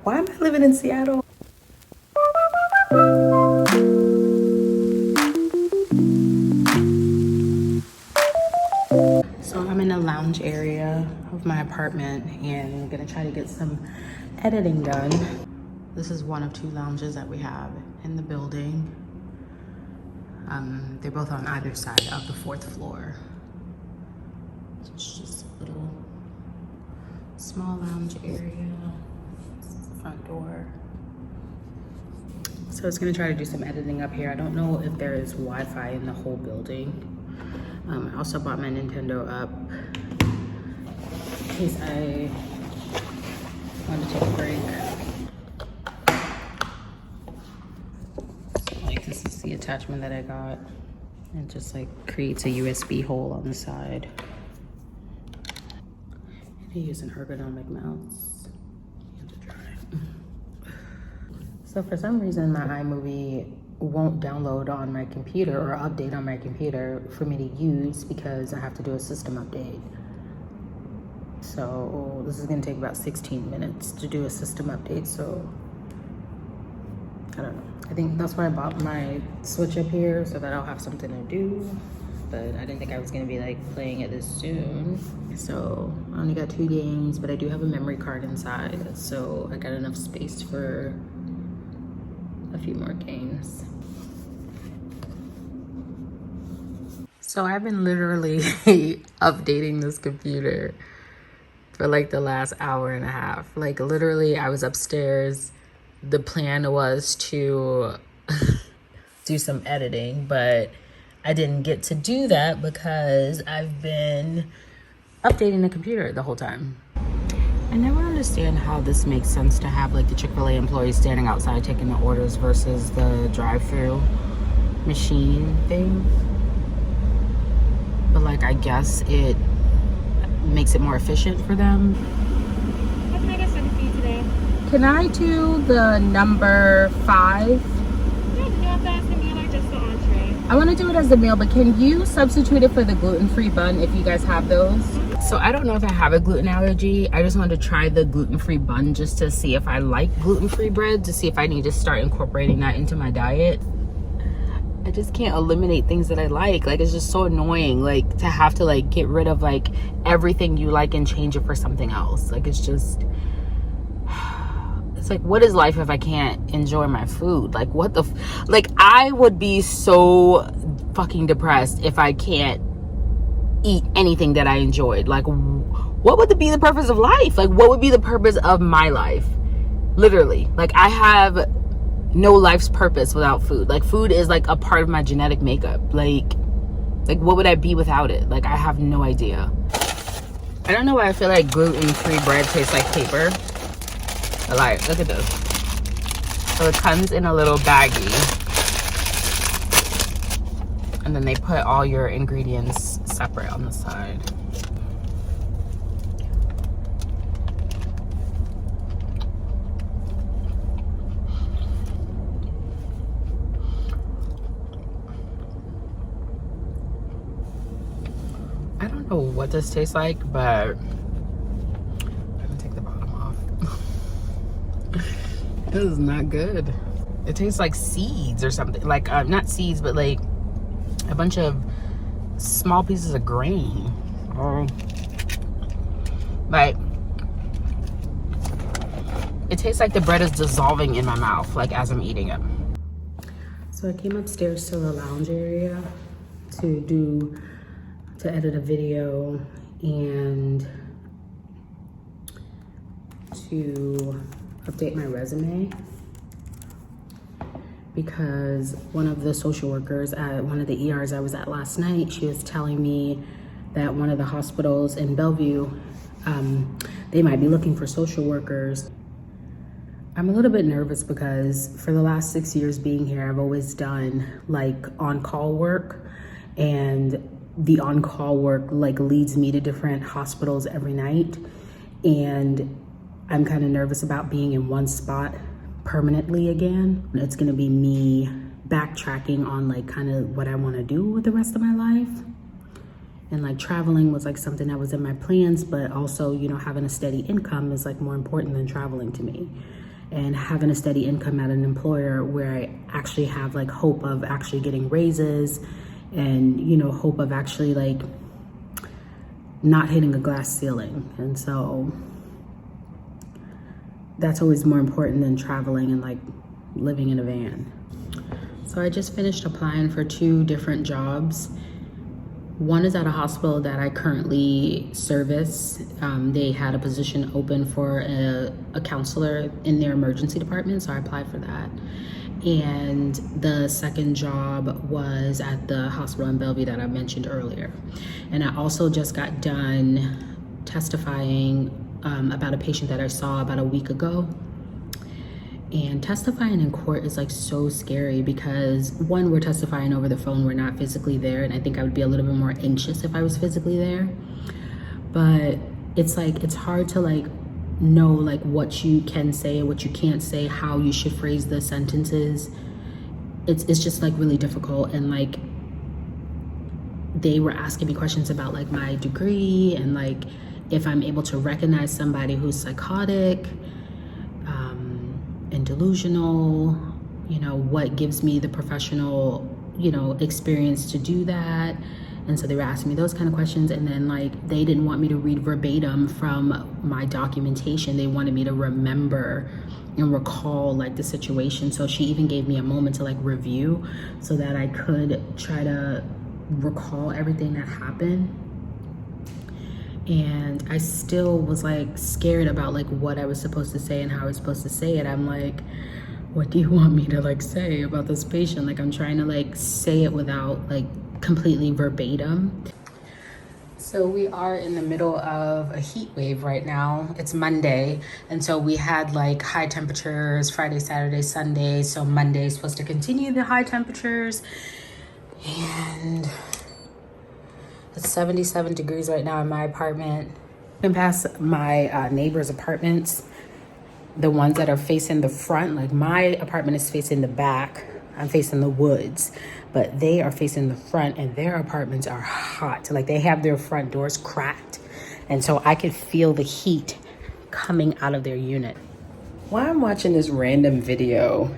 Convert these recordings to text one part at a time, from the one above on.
Why am I living in Seattle? So I'm in a lounge area of my apartment and I'm gonna try to get some editing done. This is one of two lounges that we have in the building. They're both on either side of the 4th floor. So it's just a little small lounge area. This is the front door. So I was gonna try to do some editing up here. I don't know if there is Wi-Fi in the whole building. I also bought my Nintendo up in case I wanted to take a break. So, like, this is the attachment that I got. It just like creates a USB hole on the side. I use an ergonomic mouse. You have to try. So for some reason, my iMovie won't download on my computer or update on my computer for me to use because I have to do a system update. So this is gonna take about 16 minutes to do a system update. So I don't know. I think that's why I bought my Switch up here, so that I'll have something to do. But I didn't think I was gonna be like playing it this soon. So I only got 2 games, but I do have a memory card inside. So I got enough space for a few more games. So I've been literally updating this computer for like the last hour and a half. Like literally I was upstairs. The plan was to do some editing, but I didn't get to do that because I've been updating the computer the whole time. I never understand how this makes sense to have like the Chic Fil A employees standing outside taking the orders versus the drive-through machine thing. But like, I guess it makes it more efficient for them. What can I get started for you today? Can I do the number 5? Yeah, do you want that as the meal or just the entree? I want to do it as the meal, but can you substitute it for the gluten-free bun if you guys have those? So I don't know if I have a gluten allergy. I just wanted to try the gluten-free bun just to see if I like gluten-free bread, to see if I need to start incorporating that into my diet. I just can't eliminate things that I like. Like, it's just so annoying, like, to have to, like, get rid of, like, everything you like and change it for something else. Like, it's just, it's like, what is life if I can't enjoy my food? Like, what the, like, I would be so fucking depressed if I can't eat anything that I enjoyed. Like, what would be the purpose of life? Like, what would be the purpose of my life? Literally. Like, I have no life's purpose without food. Like, food is like a part of my genetic makeup. Like what would I be without it? Like, I have no idea. I don't know why I feel like gluten-free bread tastes like paper. But like, look at this. So it comes in a little baggie, and then they put all your ingredients separate on the side. I don't know what this tastes like, but I'm gonna take the bottom off. This is not good. It tastes like seeds or something. Like, not seeds, but like a bunch of small pieces of grain. Like, it tastes like the bread is dissolving in my mouth, like, as I'm eating it. So I came upstairs to the lounge area to edit a video and to update my resume, because one of the social workers at one of the ERs I was at last night, she was telling me that one of the hospitals in Bellevue, they might be looking for social workers. I'm a little bit nervous because for the last 6 years being here, I've always done like on-call work, and the on-call work like leads me to different hospitals every night, and I'm kind of nervous about being in one spot permanently again. It's gonna be me backtracking on like kind of what I want to do with the rest of my life. And like traveling was like something that was in my plans, but also, you know, having a steady income is like more important than traveling to me. and having a steady income at an employer where I actually have like hope of actually getting raises and, you know, hope of actually like not hitting a glass ceiling. And so that's always more important than traveling and like living in a van. So I just finished applying for 2 different jobs. One is at a hospital that I currently service. They had a position open for a counselor in their emergency department, so I applied for that. And the second job was at the hospital in Bellevue that I mentioned earlier. And I also just got done testifying about a patient that I saw about a week ago. And testifying in court is like so scary because one, we're testifying over the phone, we're not physically there, and I think I would be a little bit more anxious if I was physically there. But it's like, it's hard to like know like what you can say, what you can't say, how you should phrase the sentences. It's just like really difficult. And like they were asking me questions about like my degree and like if I'm able to recognize somebody who's psychotic and delusional, you know, what gives me the professional, you know, experience to do that. And so they were asking me those kind of questions. And then like, they didn't want me to read verbatim from my documentation. They wanted me to remember and recall like the situation. So she even gave me a moment to like review so that I could try to recall everything that happened. And I still was like scared about like what I was supposed to say and how I was supposed to say it. I'm like, what do you want me to like say about this patient? Like I'm trying to like say it without like completely verbatim. So we are in the middle of a heat wave right now. It's Monday. And so we had like high temperatures Friday, Saturday, Sunday. So Monday is supposed to continue the high temperatures. And it's 77 degrees right now in my apartment. You can pass my neighbors' apartments, the ones that are facing the front. Like my apartment is facing the back. I'm facing the woods, but they are facing the front and their apartments are hot. Like they have their front doors cracked. And so I could feel the heat coming out of their unit. While I'm watching this random video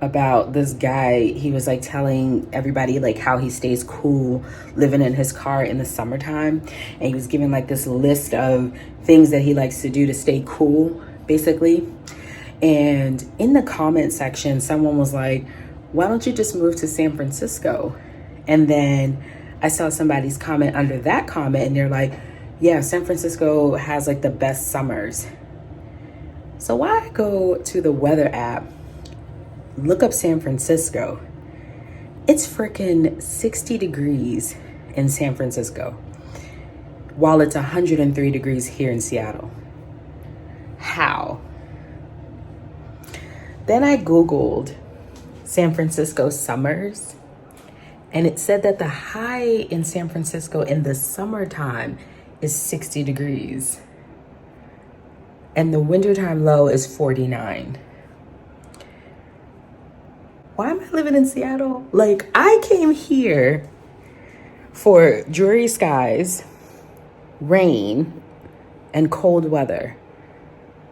about this guy, he was like telling everybody like how he stays cool living in his car in the summertime, and he was giving like this list of things that he likes to do to stay cool basically. And in the comment section someone was like, why don't you just move to San Francisco? And then I saw somebody's comment under that comment and they're like, yeah, San Francisco has like the best summers. So why go to the weather app, look up San Francisco? It's freaking 60 degrees in San Francisco while it's 103 degrees here in Seattle. How? Then I Googled San Francisco summers and it said that the high in San Francisco in the summertime is 60 degrees and the wintertime low is 49. Why am I living in Seattle? Like, I came here for dreary skies, rain, and cold weather.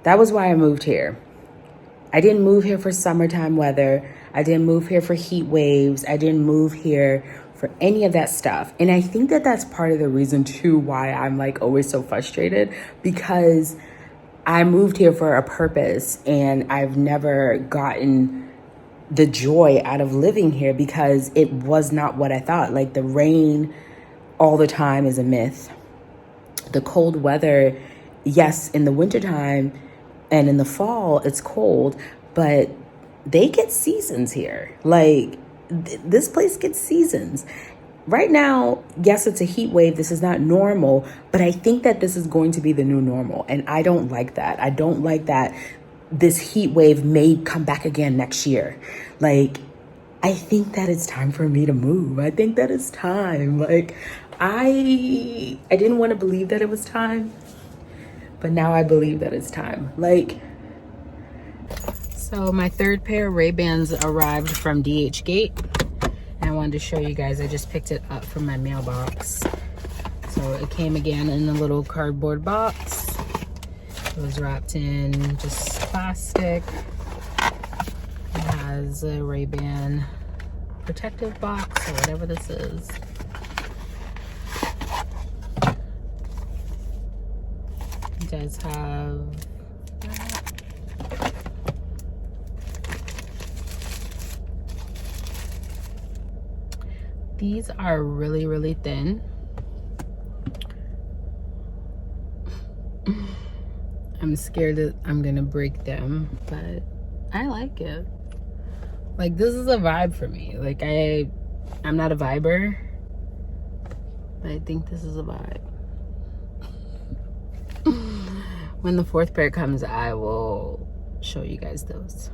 That was why I moved here. I didn't move here for summertime weather. I didn't move here for heat waves. I didn't move here for any of that stuff. And I think that that's part of the reason too why I'm like always so frustrated, because I moved here for a purpose and I've never gotten the joy out of living here because it was not what I thought. Like the rain all the time is a myth. The cold weather, yes, in the wintertime and in the fall it's cold, but they get seasons here. Like this place gets seasons. Right now, yes, it's a heat wave. This is not normal, but I think that this is going to be the new normal. And I don't like that. I don't like that this heat wave may come back again next year. Like, I think that it's time for me to move. I think that it's time. Like, I didn't want to believe that it was time, but now I believe that it's time. Like, so my third pair of Ray-Bans arrived from DHgate. And I wanted to show you guys, I just picked it up from my mailbox. So it came again in a little cardboard box It was wrapped in just plastic. It has a Ray-Ban protective box or whatever this is. It does have that. These are really, really thin. I'm scared that I'm gonna break them, but I like it. Like, this is a vibe for me. Like, I'm not a viber, but I think this is a vibe. When the fourth pair comes, I will show you guys those.